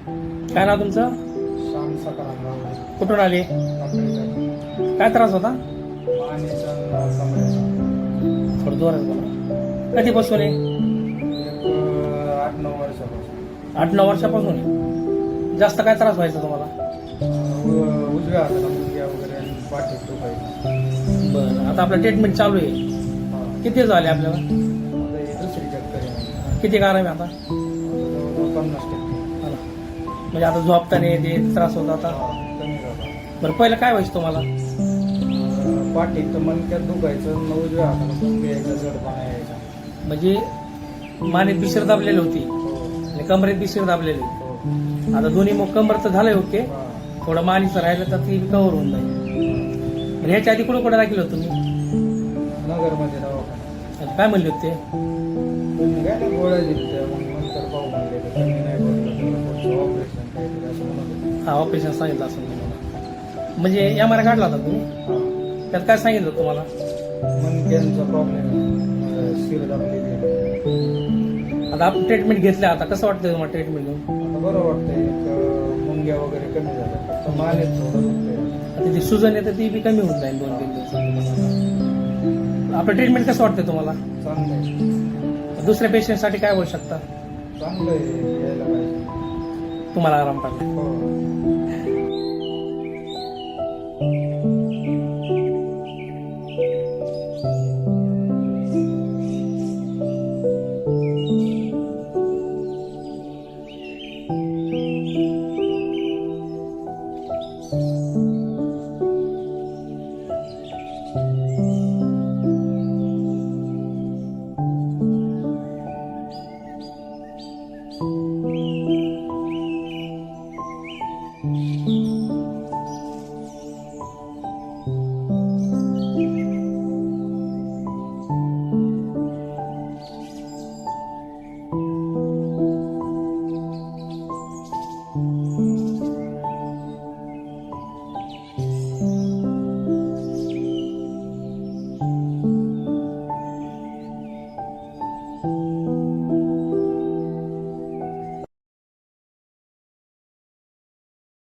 काय नाव तुमचं? श्याम सकाराम रावळे. कुठून आले? आपल्याकडे काय त्रास होता? पाण्याचा कमरेचा थोडं जोरात बोला. कधीपासून आहे? एक 8-9 वर्षापासून. 8-9 वर्षापासून आहे. जास्त काय त्रास व्हायचा तुम्हाला? उजव्या हाताला मुलग्या वगैरे आणि पाठीत दुखायचं. बरं, आता आपलं ट्रीटमेंट चालू आहे. हा. किती झाले आपल्याला? आता हे दुसरी चक्कर आहे. किती आराम आहे आता? जवळजवळ 50% हा ना. म्हणजे आता झोपताना ते त्रास होता आता. कमी झाला. बरं, पहिलं काय व्हायचं तुम्हाला? पाठीत मणक्यात दुखायचं आणि उजव्या हाताला दुखू यायचा, जडपणा यायचा. म्हणजे मानेत बिशीर दाबलेली होती हो. आणि कमरेत बिशीर दाबलेली. हो. आता दोन्ही मग कमरचं झालंय ओके. हा. थोडं मानीचं राहिलं तर ती कव्हर होऊन जाईल. म्हणजे ह्याच्या आधी कुठं कुठं दाखल होतं तुम्ही? नगरमध्ये दवाखाना. काय म्हणले होते? तुम्ही काय नाही गोळ्या दिल्या, मग नंतर पाहू म्हणले तर कमी नाही पडलं तर पुढचं ऑपरेशन काहीतरी असं म्हणत होते. हा, ऑपरेशन सांगितलं असं तुम्हाला. म्हणजे एमआरआय काढला होता तुम्ही? हा. त्यात काय सांगितलं तुम्हाला? मणक्यांचा प्रॉब्लेम, शिर दाबलेली आहे. आता आपण ट्रीटमेंट घेतल्या, आता कसं वाटतं तुम्हाला ट्रीटमेंट घेऊन? आता बरं वाटतंय, मुंग्या वगैरे कमी झाल्या, फक्त मानेत थोडं दुखतंय. आता ती सुजन येतं ती बी कमी होऊन जाईल 2-3 दिवसात. आपलं ट्रीटमेंट कसं वाटतं तुम्हाला? चांगलं आहे. दुसऱ्या पेशंटसाठी काय होऊ शकता? चांगलं आहे, यायला पाहिजे. तुम्हाला आराम पडला. हो.